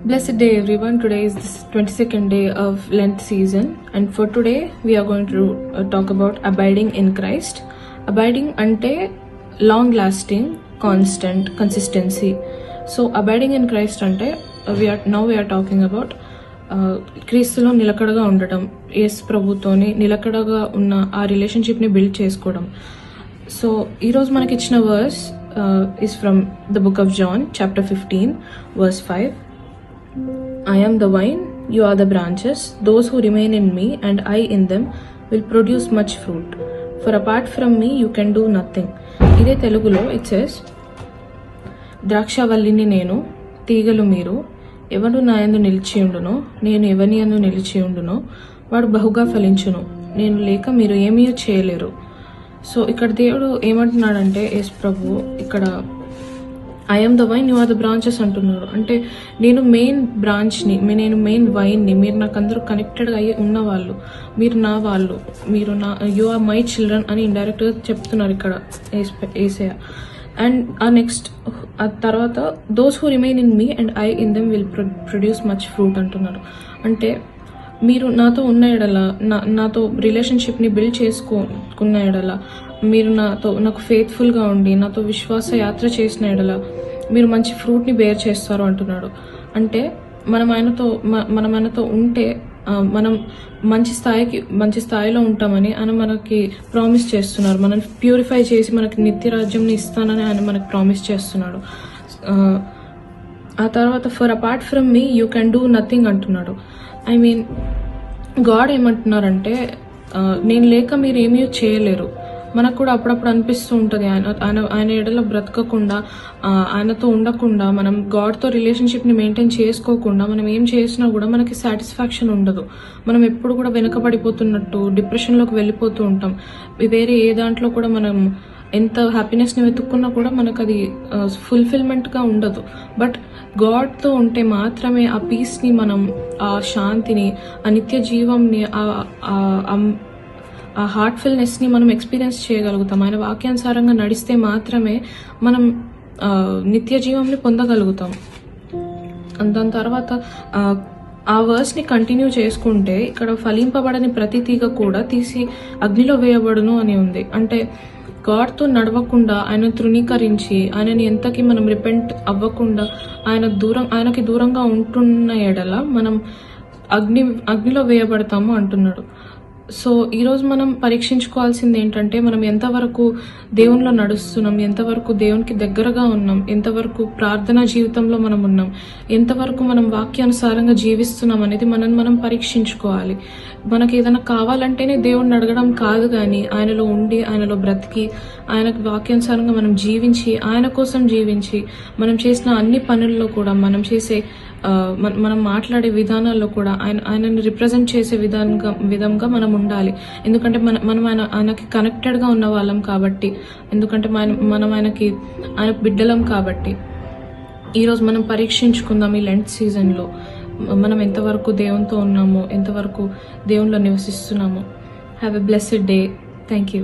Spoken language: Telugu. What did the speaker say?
Blessed day everyone. Today is the 22nd day of Lent season, and for today we are going to talk about abiding in Christ. Abiding ante long lasting, constant, consistency. So abiding in Christ ante we are talking about క్రీస్తులో నిలకడగా ఉండటం, యేసు ప్రభుతోని నిలకడగా ఉన్న ఆ రిలేషన్షిప్ని బిల్డ్ చేసుకోవడం. సో ఈరోజు మనకి ఇచ్చిన verse is from the book of John, chapter 15, verse 5. I am the vine, you are the branches. Those who remain in me and I in them will produce much fruit. For apart from me you can do nothing. ఇదే తెలుగులో it says, ద్రాక్షవల్లిని నేను, తీగలు మీరు, ఎవడు నా యందు నిలిచి ఉండునో, నేను ఎవని యందు నిలిచి ఉండునో వాడు బహుగా ఫలించును. నేను లేక మీరు ఏమీ చేయలేరు. సో ఇక్కడ దేవుడు ఏమంటున్నాడంటే, యేసు ప్రభు ఇక్కడ I am the vine, you are the branches అంటున్నారు. అంటే నేను మెయిన్ బ్రాంచ్ని, నేను మెయిన్ వైన్ని, మీరు నాకు అందరూ కనెక్టెడ్గా అయ్యి ఉన్నవాళ్ళు, మీరు నా వాళ్ళు, మీరు నా యు ఆర్ మై చిల్డ్రన్ అని ఇండైరెక్ట్గా చెప్తున్నారు ఇక్కడ యేసయ్య. అండ్ ఆ నెక్స్ట్ ఆ తర్వాత those who remain in me and I in them will produce much fruit అంటున్నారు. అంటే మీరు నాతో ఉన్న ఎడల, నాతో రిలేషన్షిప్ని బిల్డ్ చేసుకున్న ఎడల, మీరు నాకు ఫెయిత్ఫుల్గా ఉండి నాతో విశ్వాస యాత్ర చేసిన ఎడల మీరు మంచి ఫ్రూట్ని బేర్ చేస్తారు అంటున్నాడు. అంటే మనం ఆయనతో ఉంటే మనం మంచి స్థాయిలో ఉంటామని ఆయన మనకి ప్రామిస్ చేస్తున్నారు. మనం ప్యూరిఫై చేసి మనకి నిత్య రాజ్యంని ఇస్తానని ఆయన మనకి ప్రామిస్ చేస్తున్నాడు. ఆ తర్వాత for apart from me you can do nothing అంటున్నాడు. ఐ మీన్ గాడ్ ఏమంటున్నారంటే, నేను లేక మీరు ఏమీ చేయలేరు. మనకు కూడా అప్పుడప్పుడు అనిపిస్తూ ఉంటుంది, ఆయన ఎడలో బ్రతకకుండా, ఆయనతో ఉండకుండా, మనం గాడ్తో రిలేషన్షిప్ని మెయింటైన్ చేసుకోకుండా మనం ఏం చేసినా కూడా మనకి సాటిస్ఫాక్షన్ ఉండదు. మనం ఎప్పుడు కూడా వెనకబడిపోతున్నట్టు డిప్రెషన్లోకి వెళ్ళిపోతూ ఉంటాం. వేరే ఏ దాంట్లో కూడా మనం ఎంత హ్యాపీనెస్ని వెతుక్కున్నా కూడా మనకు అది ఫుల్ఫిల్మెంట్గా ఉండదు. బట్ గాడ్తో ఉంటే మాత్రమే ఆ పీస్ని మనం, ఆ శాంతిని, ఆ నిత్య జీవంని, ఆ హార్ట్ఫుల్నెస్ని మనం ఎక్స్పీరియన్స్ చేయగలుగుతాం. ఆయన వాక్యానుసారంగా నడిస్తే మాత్రమే మనం నిత్య జీవంని పొందగలుగుతాం. దాని తర్వాత ఆ వర్స్ని కంటిన్యూ చేసుకుంటే ఇక్కడ ఫలింపబడని ప్రతి తీగ కూడా తీసి అగ్నిలో వేయబడును అని ఉంది. అంటే గాడ్తో నడవకుండా, ఆయన తృణీకరించి, ఆయనని ఎంతకి మనం రిపెంట్ అవ్వకుండా ఆయనకి దూరంగా ఉంటున్న ఎడల మనం అగ్నిలో వేయబడతాము అంటున్నాడు. సో ఈరోజు మనం పరీక్షించుకోవాల్సింది ఏంటంటే, మనం ఎంతవరకు దేవునిలో నడుస్తున్నాం, ఎంతవరకు దేవునికి దగ్గరగా ఉన్నాం, ఎంతవరకు ప్రార్థనా జీవితంలో మనం ఉన్నాం, ఎంతవరకు మనం వాక్యానుసారంగా జీవిస్తున్నాం అనేది మనం పరీక్షించుకోవాలి. మనకి ఏదైనా కావాలంటేనే దేవుణ్ణి అడగడం కాదు, కానీ ఆయనలో ఉండి, ఆయనలో బ్రతికి, ఆయనకు వాక్యానుసారంగా మనం జీవించి, ఆయన కోసం జీవించి, మనం చేసిన అన్ని పనుల్లో కూడా, మనం చేసే మనం మాట్లాడే విధానాల్లో కూడా ఆయనని రిప్రజెంట్ చేసే విధంగా మనం ఉండాలి. ఎందుకంటే మనం ఆయనకి కనెక్టెడ్గా ఉన్న వాళ్ళం కాబట్టి, ఎందుకంటే మనం ఆయన బిడ్డలం కాబట్టి. ఈరోజు మనం పరీక్షించుకుందాం ఈ లెంట్ సీజన్లో మనం ఎంతవరకు దేవునితో ఉన్నామో, ఎంతవరకు దేవునిలో నివసిస్తున్నామో. Have a blessed day. Thank you.